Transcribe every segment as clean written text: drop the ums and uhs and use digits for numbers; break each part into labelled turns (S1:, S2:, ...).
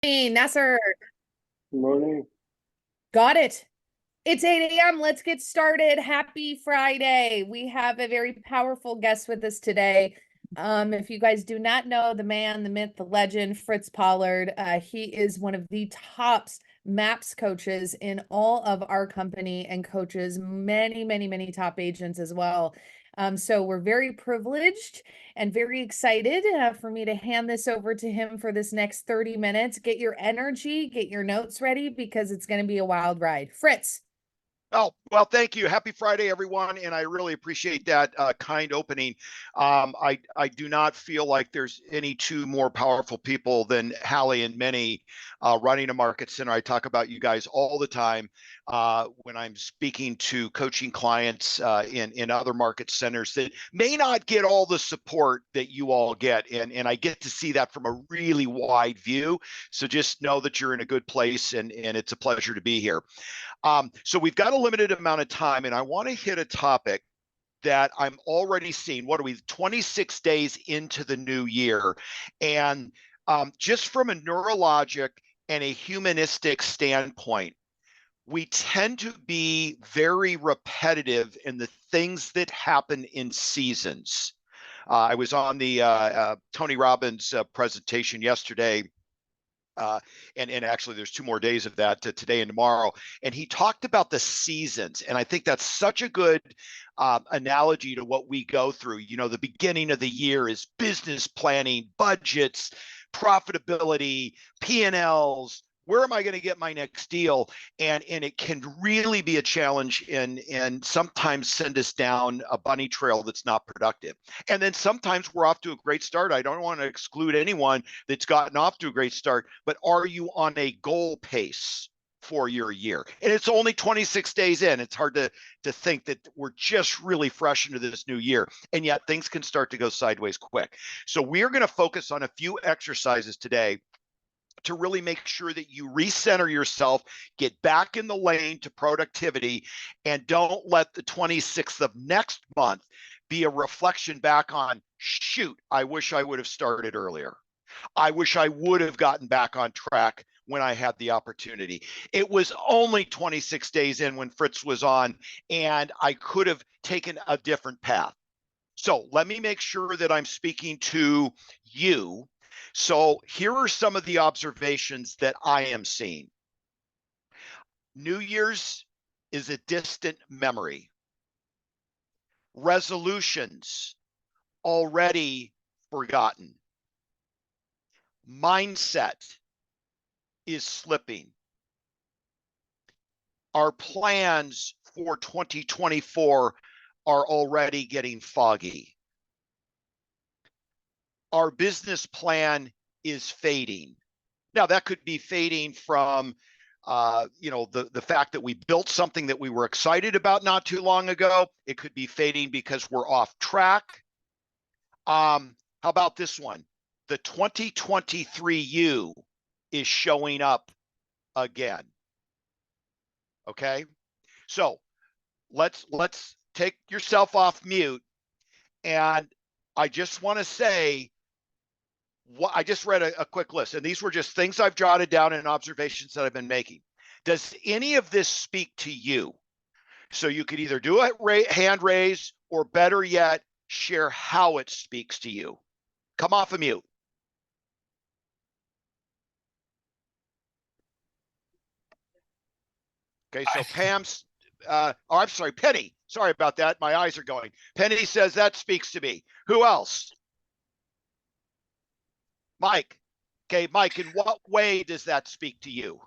S1: Hey, Nasser,
S2: Good morning.
S1: got it. It's 8 a.m. Let's get started. Happy Friday. We have a very powerful guest with us today. If you guys do not know the man, the myth, the legend, Fritz Pollard, he is one of the top MAPS coaches in all of our company and coaches many, many, many top agents as well. So we're very privileged and very excited for me to hand this over to him for this next 30 minutes. Get your energy, get your notes ready because it's going to be a wild ride. Fritz.
S3: Oh, well, thank you. Happy Friday, everyone. And I really appreciate that kind opening. I do not feel like there's any two more powerful people than Halley and Minnie running a market center. I talk about you guys all the time when I'm speaking to coaching clients in other market centers that may not get all the support that you all get. And I get to see that from a really wide view. So just know that you're in a good place and it's a pleasure to be here. So we've got a limited amount of time, and I want to hit a topic that I'm already seeing. What are we, 26 days into the new year? And just from a neurologic and a humanistic standpoint, we tend to be very repetitive in the things that happen in seasons. I was on the Tony Robbins presentation yesterday. And actually there's 2 more days of that today and tomorrow. And he talked about the seasons. And I think that's such a good analogy to what we go through. You know, the beginning of the year is business planning, budgets, profitability, P&Ls. Where am I going to get my next deal? And it can really be a challenge and sometimes send us down a bunny trail that's not productive. And then sometimes we're off to a great start. I don't want to exclude anyone that's gotten off to a great start, but are you on a goal pace for your year? And it's only 26 days in. It's hard to think that we're just really fresh into this new year. And yet things can start to go sideways quick. So we're going to focus on a few exercises today to really make sure that you recenter yourself, get back in the lane to productivity, and don't let the 26th of next month be a reflection back on, shoot, I wish I would have started earlier. I wish I would have gotten back on track when I had the opportunity. It was only 26 days in when Fritz was on, and I could have taken a different path. So let me make sure that I'm speaking to you. So here are some of the observations that I am seeing. New Year's is a distant memory. Resolutions already forgotten. Mindset is slipping. Our plans for 2024 are already getting foggy. Our business plan is fading. Now, that could be fading from, the fact that we built something that we were excited about not too long ago. It could be fading because we're off track. How about this one? The 2023 you is showing up again. Okay, so let's take yourself off mute, and I just want to say, I just read a quick list, and these were just things I've jotted down and observations that I've been making. Does any of this speak to you? So you could either do a hand raise, or better yet, share how it speaks to you. Come off of mute. Okay, so Pam's, I'm sorry, Penny. Sorry about that. My eyes are going. Penny says that speaks to me. Who else? Mike. Okay, Mike, in what way does that speak to you?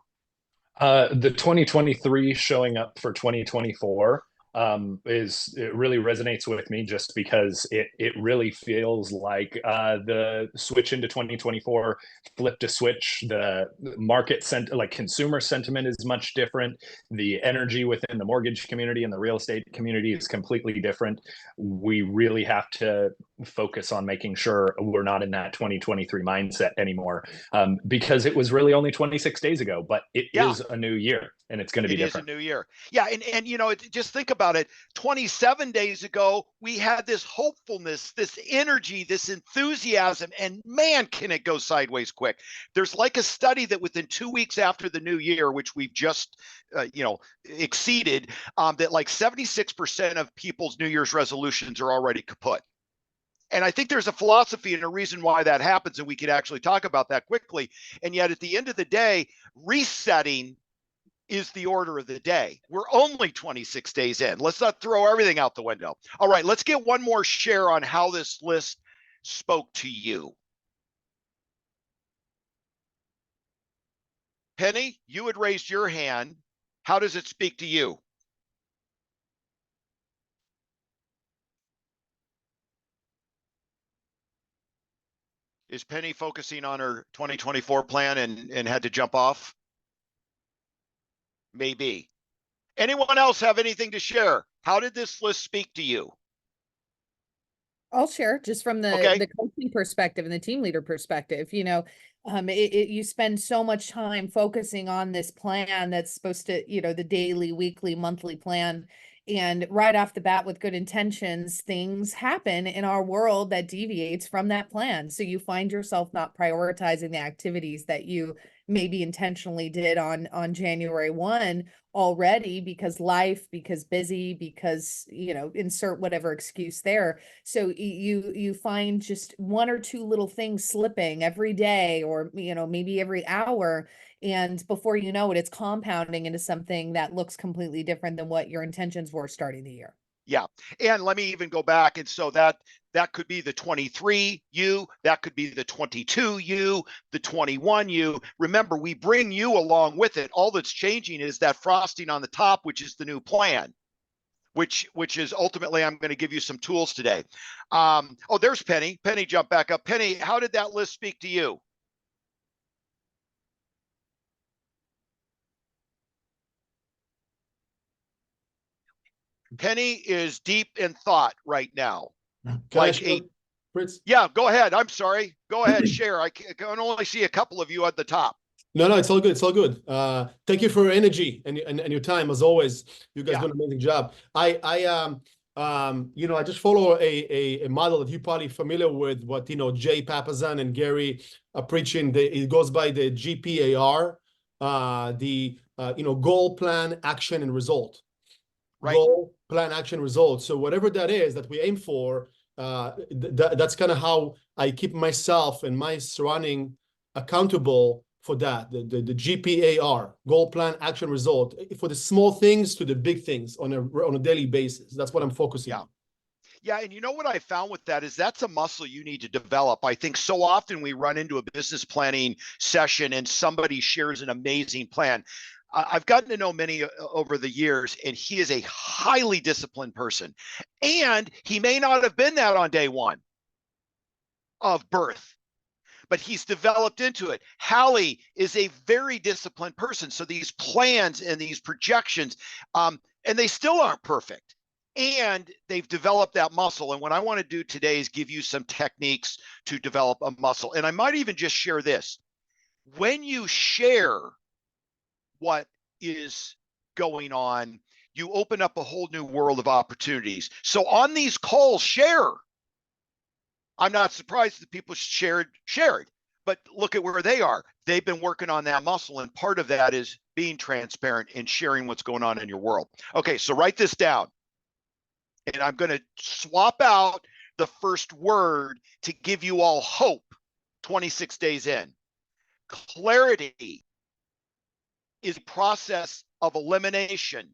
S2: The 2023 showing up for 2024 it really resonates with me just because it really feels like the switch into 2024 flipped a switch. The like consumer sentiment is much different. The energy within the mortgage community and the real estate community is completely different. We really have to focus on making sure we're not in that 2023 mindset anymore, because it was really only 26 days ago, but it
S3: Yeah.
S2: is a new year and it's going to be
S3: It is a
S2: different.
S3: new year. Yeah. And just think about it. 27 days ago, we had this hopefulness, this energy, this enthusiasm, and man, can it go sideways quick. There's like a study that within 2 weeks after the new year, which we've just, exceeded, that like 76% of people's New Year's resolutions are already kaput. And I think there's a philosophy and a reason why that happens, and we could actually talk about that quickly. And yet at the end of the day, resetting is the order of the day. We're only 26 days in. Let's not throw everything out the window. All right, let's get one more share on how this list spoke to you. Penny, you had raised your hand. How does it speak to you? Is Penny focusing on her 2024 plan and had to jump off? Maybe. Anyone else have anything to share? How did this list speak to you?
S1: I'll share just from
S3: Okay.
S1: the coaching perspective and the team leader perspective. You spend so much time focusing on this plan that's supposed to, the daily, weekly, monthly plan. And right off the bat, with good intentions, things happen in our world that deviates from that plan. So you find yourself not prioritizing the activities that you maybe intentionally did on January 1 already, because life, because busy, because, insert whatever excuse there. So you find just one or two little things slipping every day, or maybe every hour, and before you know it, it's compounding into something that looks completely different than what your intentions were starting the year.
S3: Yeah. And let me even go back. And so that could be the 23 you, that could be the 22 you, the 21 you. Remember, we bring you along with it. All that's changing is that frosting on the top, which is the new plan, which is ultimately, I'm going to give you some tools today. There's Penny. Penny, jump back up. Penny, how did that list speak to you? Penny is deep in thought right now.
S4: Fritz?
S3: Yeah, go ahead. I'm sorry. Go ahead, share. I can only see a couple of you at the top.
S4: No, it's all good. It's all good. Thank you for your energy and your time, as always. You guys do an amazing job. I just follow a model that you're probably familiar with, what Jay Papasan and Gary are preaching. It goes by the GPAR, goal, plan, action, and result.
S3: Right.
S4: Goal, plan, action, result. So whatever that is that we aim for, that's kind of how I keep myself and my surrounding accountable for that. The GPAR, goal, plan, action, result, for the small things to the big things on a daily basis. That's what I'm focusing on.
S3: Yeah, and you know what I found with that is that's a muscle you need to develop. I think so often we run into a business planning session and somebody shares an amazing plan. I've gotten to know many over the years, and he is a highly disciplined person. And he may not have been that on day one of birth, but he's developed into it. Halley is a very disciplined person. So these plans and these projections, and they still aren't perfect. And they've developed that muscle. And what I want to do today is give you some techniques to develop a muscle. And I might even just share this. When you share what is going on, you open up a whole new world of opportunities. So on these calls, share. I'm not surprised that people shared, but look at where they are. They've been working on that muscle, and part of that is being transparent and sharing what's going on in your world. Okay, so write this down. And I'm going to swap out the first word to give you all hope 26 days in. Clarity is a process of elimination,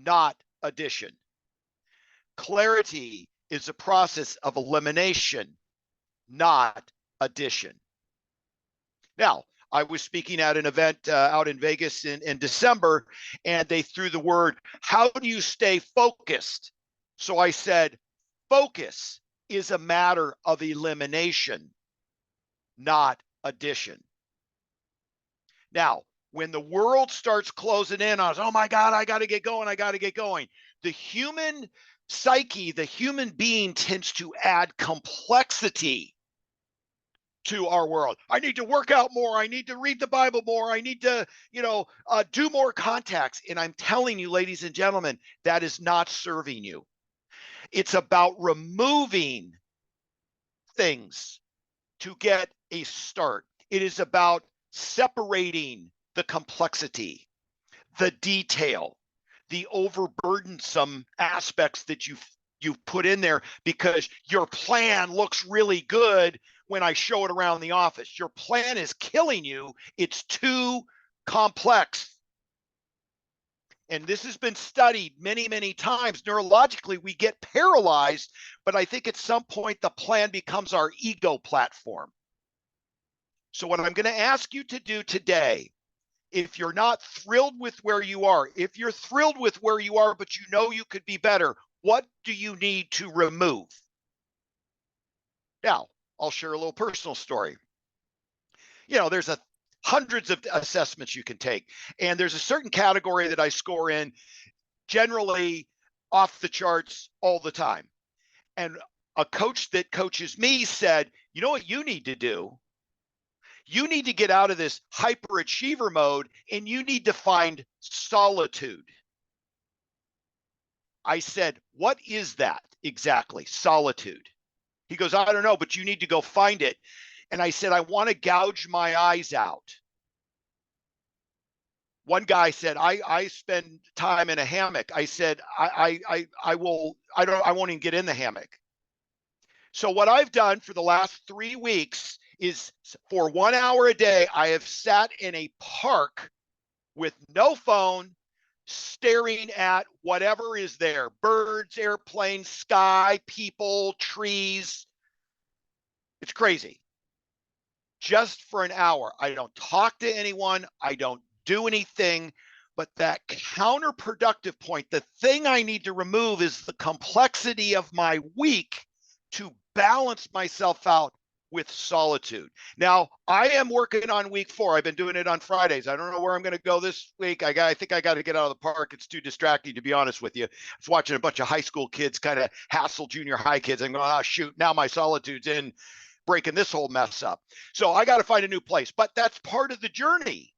S3: not addition. Clarity is a process of elimination, not addition. Now, I was speaking at an event out in Vegas in December, and they threw the word, how do you stay focused? So I said, focus is a matter of elimination, not addition. Now, when the world starts closing in on us, oh my God, I got to get going. The human psyche, the human being tends to add complexity to our world. I need to work out more. I need to read the Bible more. I need to, do more contacts. And I'm telling you, ladies and gentlemen, that is not serving you. It's about removing things to get a start. It is about separating the complexity, the detail, the overburdensome aspects that you've put in there because your plan looks really good when I show it around the office. Your plan is killing you. It's too complex. And this has been studied many, many times. Neurologically, we get paralyzed, but I think at some point the plan becomes our ego platform. So what I'm going to ask you to do today, if you're not thrilled with where you are, if you're thrilled with where you are, but you know you could be better, what do you need to remove? Now, I'll share a little personal story. There's hundreds of assessments you can take, and there's a certain category that I score in generally off the charts all the time. And a coach that coaches me said, you know what you need to do? You need to get out of this hyperachiever mode and you need to find solitude. I said, what is that exactly? Solitude. He goes, I don't know, but you need to go find it. And I said, I want to gouge my eyes out. One guy said, I spend time in a hammock. I said, I won't even get in the hammock. So what I've done for the last 3 weeks is for 1 hour a day, I have sat in a park with no phone, staring at whatever is there, birds, airplanes, sky, people, trees. It's crazy. Just for an hour. I don't talk to anyone. I don't do anything. But that counterproductive point, the thing I need to remove is the complexity of my week to balance myself out with solitude. Now, I am working on week 4. I've been doing it on Fridays. I don't know where I'm going to go this week. I think I got to get out of the park. It's too distracting, to be honest with you. I was watching a bunch of high school kids kind of hassle junior high kids. I'm going, oh, shoot, now my solitude's in, breaking this whole mess up. So I got to find a new place. But that's part of the journey.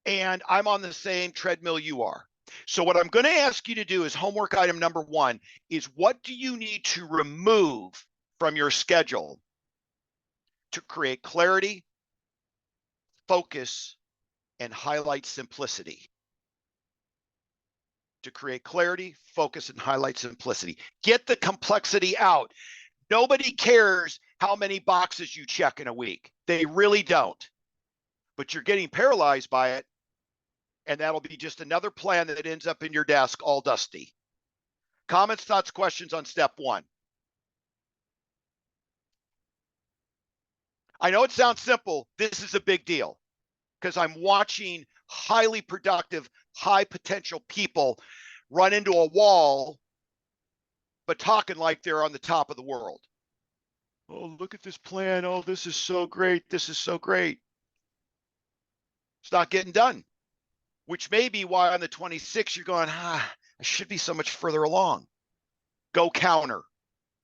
S3: And I'm on the same treadmill you are. So what I'm going to ask you to do is homework item number 1 is what do you need to remove from your schedule to create clarity, focus, and highlight simplicity? To create clarity, focus, and highlight simplicity. Get the complexity out. Nobody cares how many boxes you check in a week. They really don't. But you're getting paralyzed by it. And that'll be just another plan that ends up in your desk all dusty. Comments, thoughts, questions on step 1. I know it sounds simple. This is a big deal because I'm watching highly productive, high potential people run into a wall, but talking like they're on the top of the world. Oh, look at this plan. Oh, this is so great. This is so great. It's not getting done. Which may be why on the 26th, you're going, I should be so much further along. Go counter,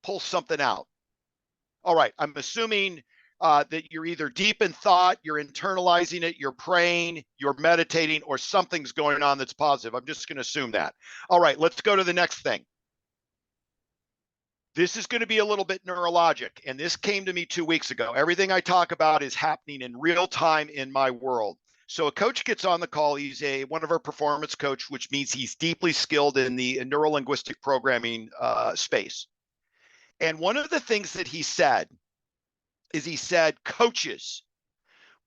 S3: pull something out. All right, I'm assuming that you're either deep in thought, you're internalizing it, you're praying, you're meditating, or something's going on that's positive. I'm just going to assume that. All right, let's go to the next thing. This is going to be a little bit neurologic, and this came to me 2 weeks ago. Everything I talk about is happening in real time in my world. So a coach gets on the call. He's one of our performance coach, which means he's deeply skilled in the neuro-linguistic programming space. And one of the things that he said is he said, coaches,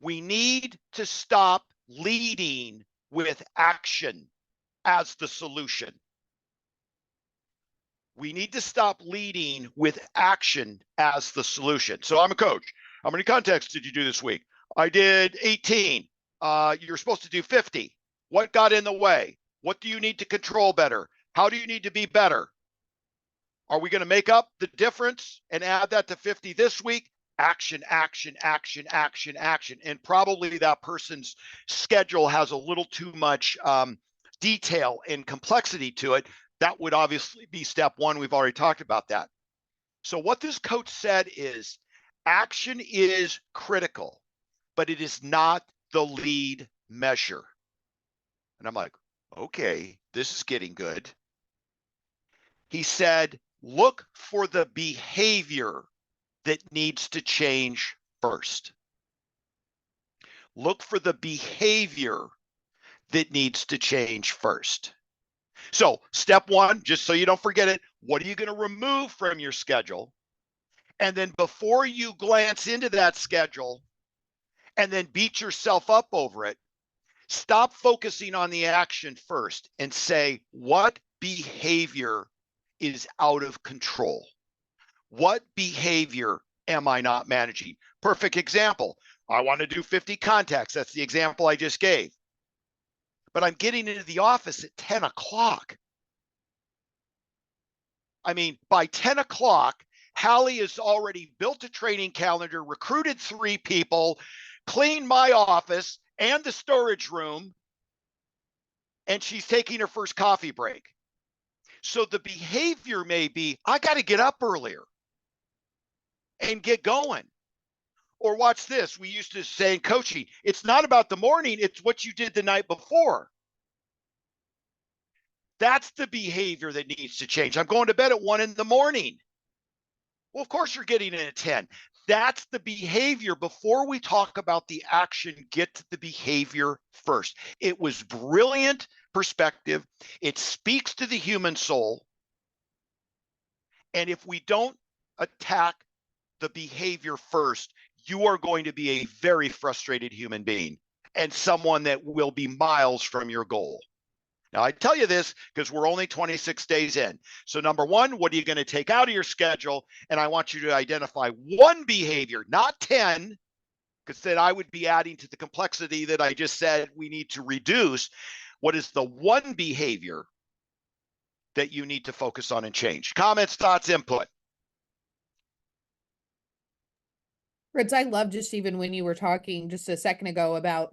S3: we need to stop leading with action as the solution. We need to stop leading with action as the solution. So I'm a coach. How many contacts did you do this week? I did 18. You're supposed to do 50. What got in the way? What do you need to control better? How do you need to be better? Are we going to make up the difference and add that to 50 this week? Action, action, action, action, action. And probably that person's schedule has a little too much detail and complexity to it, That would obviously be step one. We've already talked about that. So what this coach said is action is critical, but it is not the lead measure. And I'm like, okay, this is getting good. He said, look for the behavior that needs to change first. Look for the behavior that needs to change first. So step one, just so you don't forget it, what are you going to remove from your schedule? And then before you glance into that schedule and then beat yourself up over it, stop focusing on the action first and say, what behavior is out of control? What behavior am I not managing? Perfect example. I want to do 50 contacts. That's the example I just gave. But I'm getting into the office at 10 o'clock. I mean, by 10 o'clock, Halley has already built a training calendar, recruited 3 people, cleaned my office and the storage room, and she's taking her first coffee break. So the behavior may be, I got to get up earlier and get going. Or watch this. We used to say in coaching, it's not about the morning, it's what you did the night before. That's the behavior that needs to change. I'm going to bed at 1 in the morning. Well, of course you're getting in at 10. That's the behavior. Before we talk about the action, get to the behavior first. It was brilliant perspective. It speaks to the human soul. And if we don't attack the behavior first, you are going to be a very frustrated human being and someone that will be miles from your goal. Now, I tell you this because we're only 26 days in. So number one, what are you going to take out of your schedule? And I want you to identify one behavior, not 10, because then I would be adding to the complexity that I just said we need to reduce. What is the one behavior that you need to focus on and change? Comments, thoughts, input.
S1: Fritz, I love just even when you were talking just a second ago about,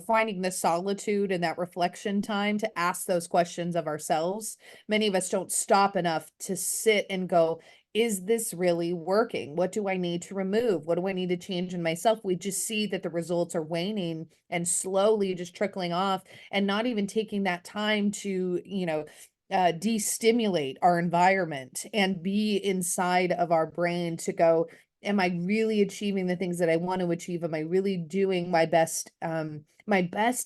S1: finding the solitude and that reflection time to ask those questions of ourselves. Many of us don't stop enough to sit and go, is this really working? What do I need to remove? What do I need to change in myself? We just see that the results are waning and slowly just trickling off and not even taking that time to, de-stimulate our environment and be inside of our brain to go, am I really achieving the things that I want to achieve? Am I really doing my best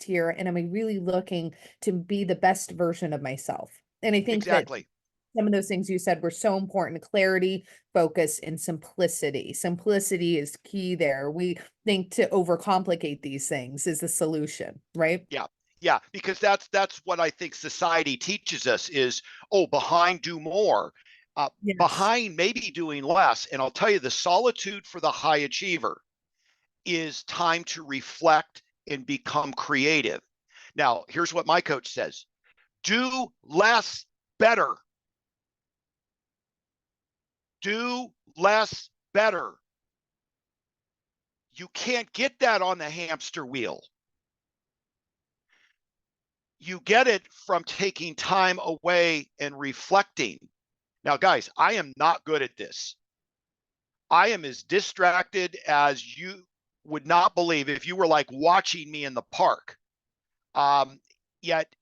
S1: here? And am I really looking to be the best version of myself? And I think
S3: Exactly.
S1: that some of those things you said were so important: clarity, focus, and simplicity. Simplicity is key there. We think to overcomplicate these things is the solution, right?
S3: Yeah. Yeah, because that's what I think society teaches us is, behind, do more.
S1: Yes.
S3: Behind maybe doing less. And I'll tell you, the solitude for the high achiever is time to reflect and become creative. Now, here's what my coach says: do less better. Do less better. You can't get that on the hamster wheel. You get it from taking time away and reflecting. Now, guys, I am not good at this. I am as distracted as you would not believe if you were like watching me in the park. Yet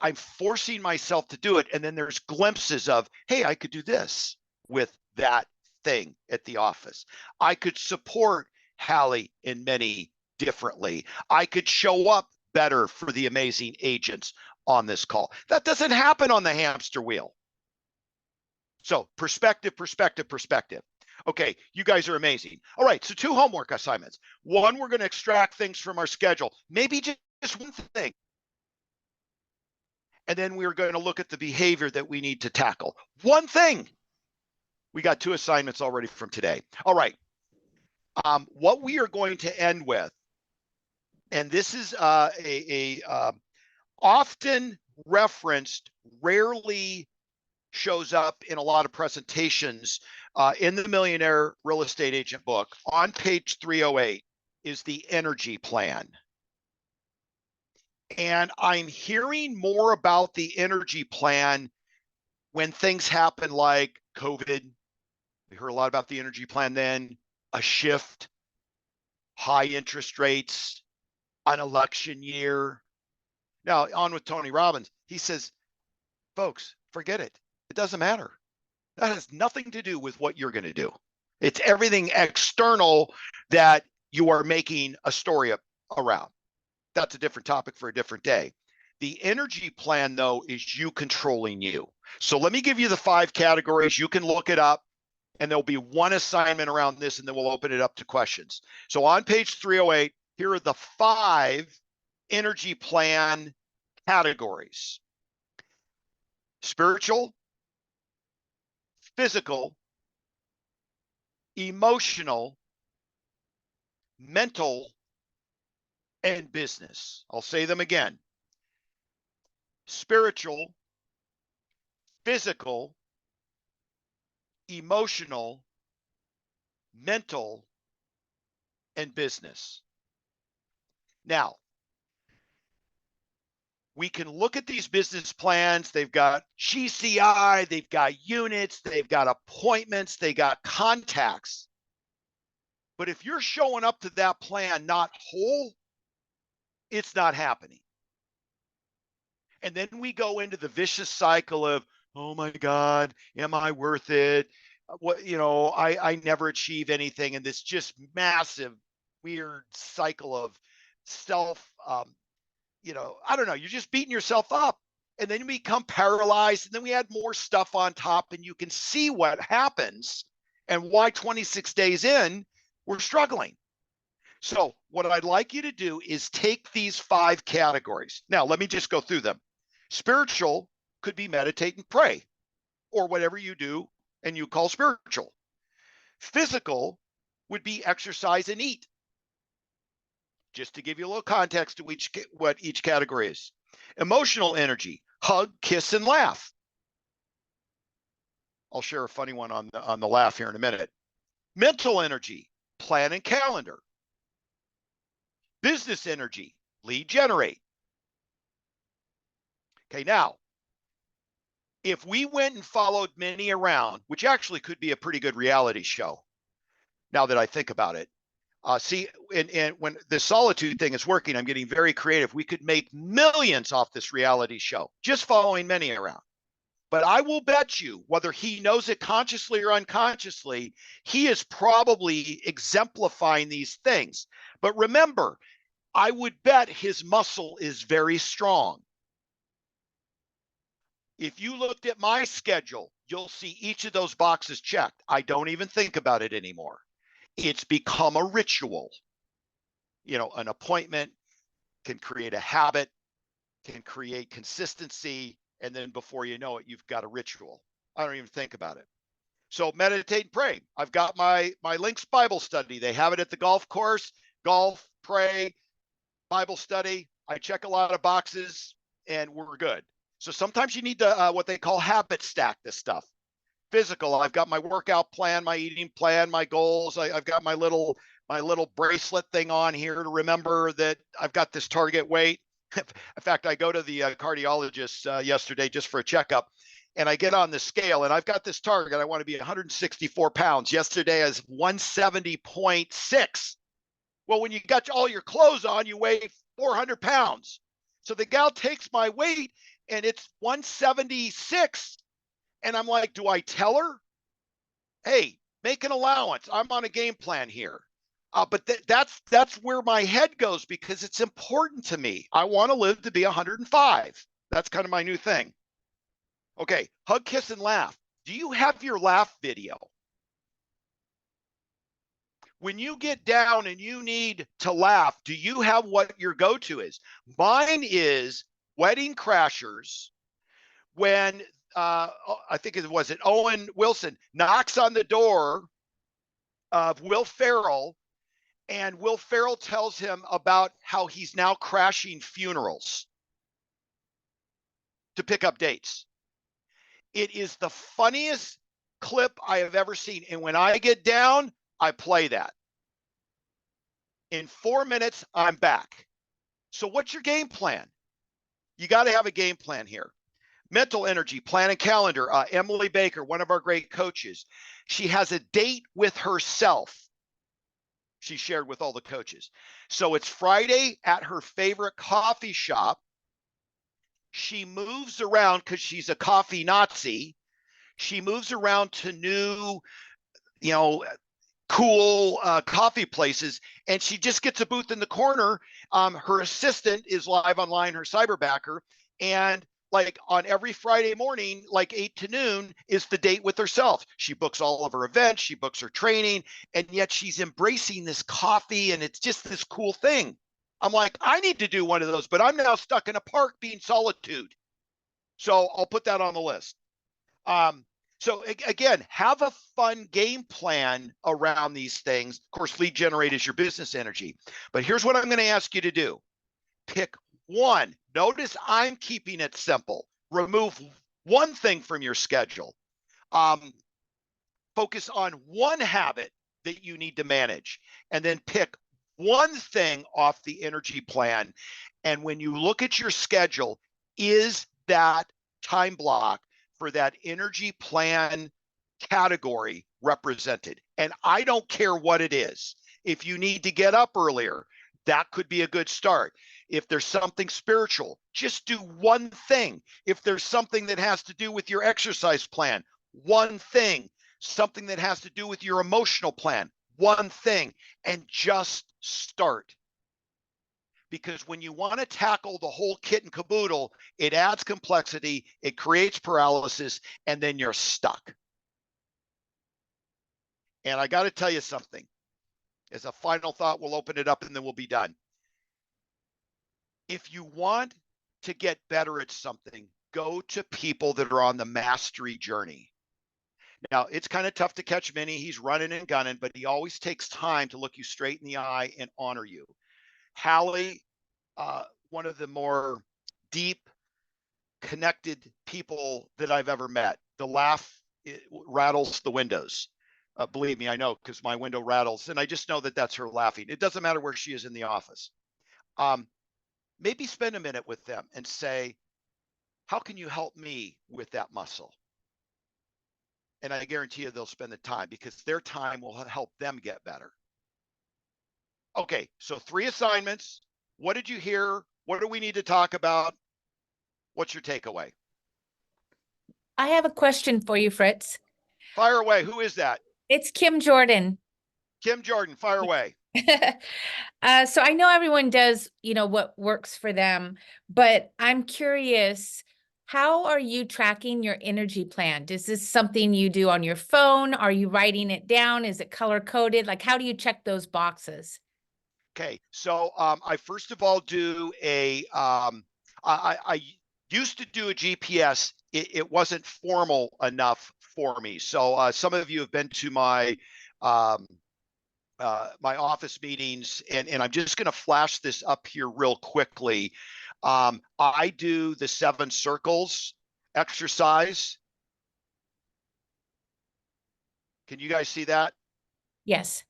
S3: I'm forcing myself to do it. And then there's glimpses of, hey, I could do this with that thing at the office. I could support Halley in many differently. I could show up better for the amazing agents on this call. That doesn't happen on the hamster wheel. So perspective, perspective, perspective. Okay, you guys are amazing. All right, so 2 homework assignments. One, we're going to extract things from our schedule, maybe just one thing. And then we're going to look at the behavior that we need to tackle. One thing. We got 2 assignments already from today. All right. What we are going to end with, and this is a often referenced, rarely shows up in a lot of presentations in the Millionaire Real Estate Agent book. On page 308 is the energy plan. And I'm hearing more about the energy plan when things happen like COVID, we heard a lot about the energy plan then, a shift, high interest rates, an election year. Now, on with Tony Robbins, he says, folks, forget it. It doesn't matter. That has nothing to do with what you're going to do. It's everything external that you are making a story around. That's a different topic for a different day. The energy plan, though, is you controlling you. So let me give you the 5 categories. You can look it up, and there'll be one assignment around this, and then we'll open it up to questions. So on page 308, here are the 5 energy plan categories: spiritual, physical, emotional, mental, and business. I'll say them again: spiritual, physical, emotional, mental, and business. Now, we can look at these business plans. They've got GCI, they've got units, they've got appointments, they got contacts. But if you're showing up to that plan not whole, it's not happening. And then we go into the vicious cycle of, oh my God, am I worth it? What, I never achieve anything. And this just massive, weird cycle of self, I don't know, you're just beating yourself up. And then you become paralyzed. And then we add more stuff on top, and you can see what happens and why 26 days in, we're struggling. So what I'd like you to do is take these 5 categories. Now, let me just go through them. Spiritual could be meditate and pray, or whatever you do and you call spiritual. Physical would be exercise and eat. Just to give you a little context to what each category is. Emotional energy: hug, kiss, and laugh. I'll share a funny one on the laugh here in a minute. Mental energy: plan and calendar. Business energy: lead generate. Okay, now, if we went and followed Minnie around, which actually could be a pretty good reality show, now that I think about it, see, and when the solitude thing is working, I'm getting very creative. We could make millions off this reality show, just following Minnie around. But I will bet you, whether he knows it consciously or unconsciously, he is probably exemplifying these things. But remember, I would bet his muscle is very strong. If you looked at my schedule, you'll see each of those boxes checked. I don't even think about it anymore. It's become a ritual. An appointment can create a habit, can create consistency, and then before you know it, you've got a ritual. I don't even think about it. So meditate and pray. I've got my Links Bible study. They have it at the golf course. Golf, pray, Bible study. I check a lot of boxes, and we're good. So sometimes you need to what they call habit stack this stuff. Physical: I've got my workout plan, my eating plan, my goals. I've got my little bracelet thing on here to remember that I've got this target weight. In fact, I go to the cardiologist yesterday just for a checkup, and I get on the scale, and I've got this target. I want to be 164 pounds. Yesterday is 170.6. Well, when you got all your clothes on, you weigh 400 pounds. So the gal takes my weight, and it's 176. And I'm like, do I tell her? Hey, make an allowance. I'm on a game plan here. But that's where my head goes, because it's important to me. I want to live to be 105. That's kind of my new thing. Okay, hug, kiss, and laugh. Do you have your laugh video? When you get down and you need to laugh, do you have what your go-to is? Mine is Wedding Crashers, when I think it was Owen Wilson knocks on the door of Will Ferrell, and Will Ferrell tells him about how he's now crashing funerals to pick up dates. It is the funniest clip I have ever seen. And when I get down, I play that. In 4 minutes, I'm back. So what's your game plan? You got to have a game plan here. Mental energy, plan and calendar. Emily Baker, one of our great coaches, she has a date with herself. She shared with all the coaches. So it's Friday at her favorite coffee shop. She moves around because she's a coffee Nazi. She moves around to new, cool coffee places, and she just gets a booth in the corner. Her assistant is live online, her cyberbacker, and like on every Friday morning, like 8 to noon, is the date with herself. She books all of her events, she books her training, and yet she's embracing this coffee, and it's just this cool thing. I'm like, I need to do one of those, but I'm now stuck in a park being solitude. So I'll put that on the list. So again, have a fun game plan around these things. Of course, lead generate is your business energy. But here's what I'm going to ask you to do. Pick one. Notice I'm keeping it simple. Remove one thing from your schedule. Focus on one habit that you need to manage, and then pick one thing off the energy plan. And when you look at your schedule, is that time block for that energy plan category represented? And I don't care what it is. If you need to get up earlier, that could be a good start. If there's something spiritual, just do one thing. If there's something that has to do with your exercise plan, one thing. Something that has to do with your emotional plan, one thing, and just start. Because when you want to tackle the whole kit and caboodle, it adds complexity, it creates paralysis, and then you're stuck. And I got to tell you something. As a final thought, we'll open it up and then we'll be done. If you want to get better at something, go to people that are on the mastery journey. Now, it's kind of tough to catch Minnie. He's running and gunning, but he always takes time to look you straight in the eye and honor you. Halley, one of the more deep, connected people that I've ever met. The laugh rattles the windows. Believe me, I know, because my window rattles, and I just know that that's her laughing. It doesn't matter where she is in the office. Maybe spend a minute with them and say, how can you help me with that muscle? And I guarantee you they'll spend the time, because their time will help them get better. Okay, so 3 assignments. What did you hear? What do we need to talk about? What's your takeaway?
S5: I have a question for you, Fritz.
S3: Fire away. Who is that?
S5: It's Kim Jordan.
S3: Kim Jordan, fire away.
S5: So I know everyone does, what works for them, but I'm curious, how are you tracking your energy plan? Is this something you do on your phone? Are you writing it down? Is it color coded? Like, how do you check those boxes?
S3: Okay, so I first of all do I used to do a GPS. It wasn't formal enough for me. So some of you have been to my my office meetings, and I'm just going to flash this up here real quickly. I do the 7 circles exercise. Can you guys see that?
S5: Yes.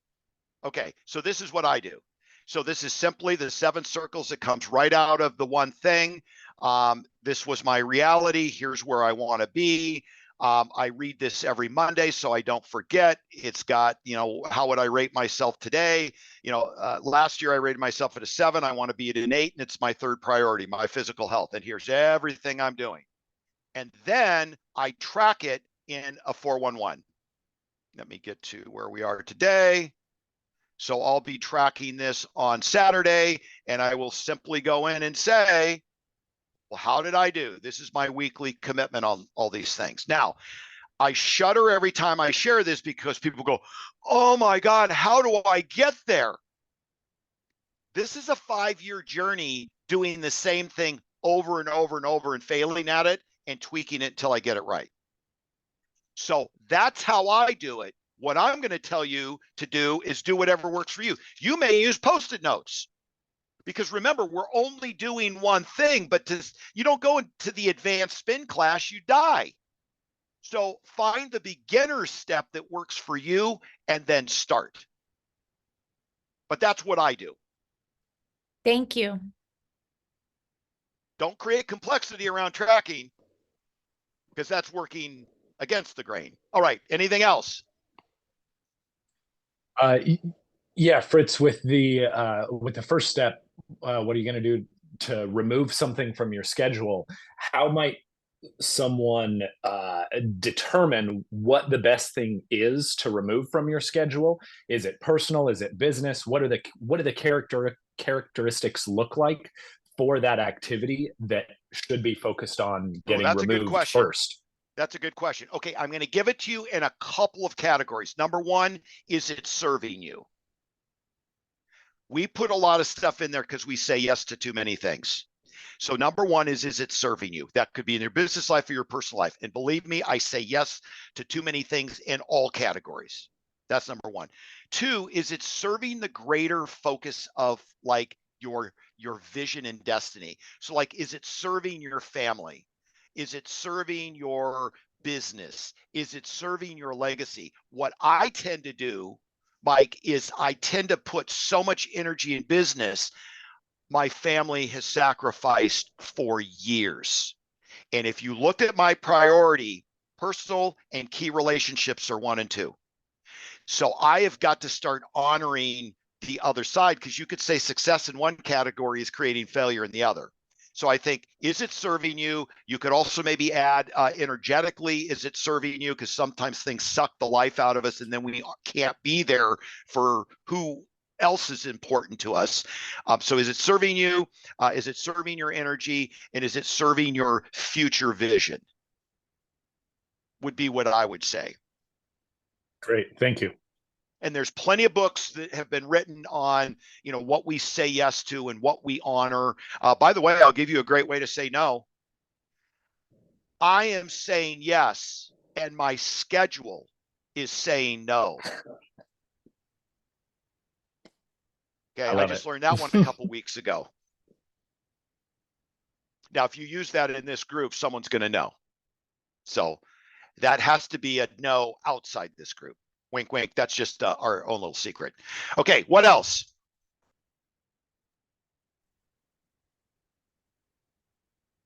S3: Okay, so this is what I do. So this is simply the 7 circles. It comes right out of the one thing. This was my reality. Here's where I want to be. I read this every Monday so I don't forget. It's got, how would I rate myself today? Last year I rated myself at a 7. I want to be at an 8, and it's my 3rd priority, my physical health. And here's everything I'm doing. And then I track it in a 411. Let me get to where we are today. So I'll be tracking this on Saturday, and I will simply go in and say, well, how did I do? This is my weekly commitment on all these things. Now, I shudder every time I share this, because people go, oh my God, how do I get there? This is a 5-year journey doing the same thing over and over and over and failing at it and tweaking it until I get it right. So that's how I do it. What I'm going to tell you to do is do whatever works for you. You may use Post-it notes, because remember, we're only doing one thing, but you don't go into the advanced spin class, you die. So find the beginner step that works for you and then start. But that's what I do.
S5: Thank you.
S3: Don't create complexity around tracking. because that's working against the grain. All right. Anything else?
S2: Yeah, Fritz, with the first step, what are you going to do to remove something from your schedule? How might someone determine what the best thing is to remove from your schedule? Is it personal? Is it business? What are the characteristics look like for that activity that should be focused on getting
S3: that's a good
S2: removed
S3: question.
S2: first?
S3: That's a good question. Okay, I'm going to give it to you in a couple of categories. Number one, is it serving you? We put a lot of stuff in there because we say yes to too many things. So number one is it serving you? That could be in your business life or your personal life. And believe me, I say yes to too many things in all categories. That's number one. Two, is it serving the greater focus of like your vision and destiny? So like, is it serving your family? Is it serving your business? Is it serving your legacy? What I tend to do, Mike, is I tend to put so much energy in business my family has sacrificed for years. And if you looked at my priority, personal and key relationships are 1 and 2. So I have got to start honoring the other side, because you could say success in one category is creating failure in the other. So I think, is it serving you? You could also maybe add energetically, is it serving you? Because sometimes things suck the life out of us and then we can't be there for who else is important to us. So is it serving you? Is it serving your energy? And is it serving your future vision? Would be what I would say.
S2: Great, thank you.
S3: And there's plenty of books that have been written on, you know, what we say yes to and what we honor. By the way, I'll give you a great way to say no. I am saying yes, and my schedule is saying no. Okay, I just learned that one a couple weeks ago. Now, if you use that in this group, someone's going to know. So that has to be a no outside this group. Wink, wink. That's just our own little secret. Okay, what else?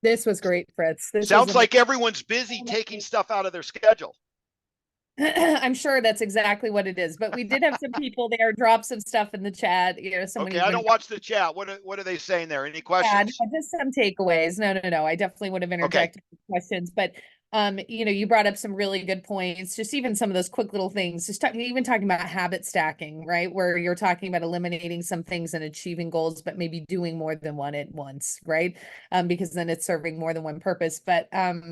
S1: This was great, Fritz. This
S3: Sounds like everyone's busy taking stuff out of their schedule.
S1: I'm sure that's exactly what it is, but we did have some people there drop some stuff in the chat. You know,
S3: Okay, I don't watch the chat. What are they saying there? Any questions?
S1: Yeah, just some takeaways. No. I definitely would have interjected questions, but you know, you brought up some really good points. Just even some of those quick little things. Just even talking about habit stacking, right? Where you're talking about eliminating some things and achieving goals, but maybe doing more than one at once, right? Because then it's serving more than one purpose. But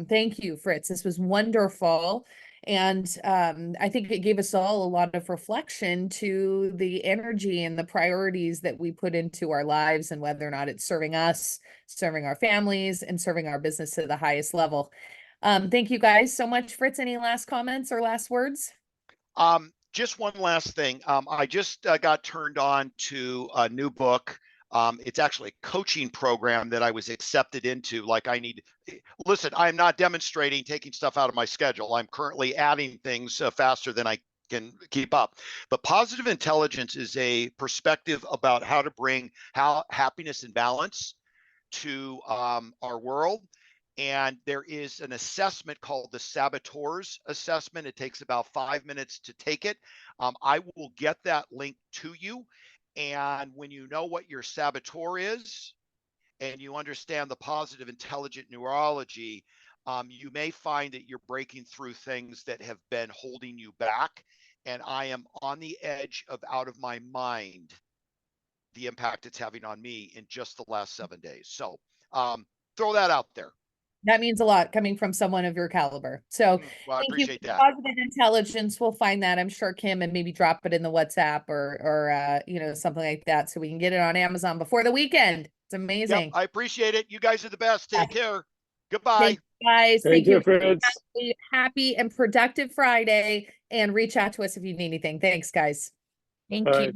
S1: thank you, Fritz. This was wonderful. And I think it gave us all a lot of reflection to the energy and the priorities that we put into our lives and whether or not it's serving us, serving our families, and serving our business to the highest level. Thank you guys so much. Fritz, any last comments or last words?
S3: Just one last thing. I just got turned on to a new book. It's actually a coaching program that I was accepted into. Like listen, I'm not demonstrating taking stuff out of my schedule. I'm currently adding things faster than I can keep up. But positive intelligence is a perspective about how to bring happiness and balance to our world. And there is an assessment called the Saboteurs Assessment. It takes about 5 minutes to take it. I will get that link to you. And when you know what your saboteur is and you understand the positive intelligent neurology, you may find that you're breaking through things that have been holding you back. And I am on the edge of out of my mind the impact it's having on me in just the last 7 days. So throw that out there.
S1: That means a lot coming from someone of your caliber. So
S3: well, I appreciate that.
S1: Positive intelligence. We'll find that, I'm sure, Kim, and maybe drop it in the WhatsApp or you know, something like that so we can get it on Amazon before the weekend. It's amazing.
S3: Yep, I appreciate it. You guys are the best. Take care. Goodbye.
S1: Thank you guys.
S2: Thank you, Fritz.
S1: Happy and productive Friday, and reach out to us if you need anything. Thanks, guys.
S5: Thank you.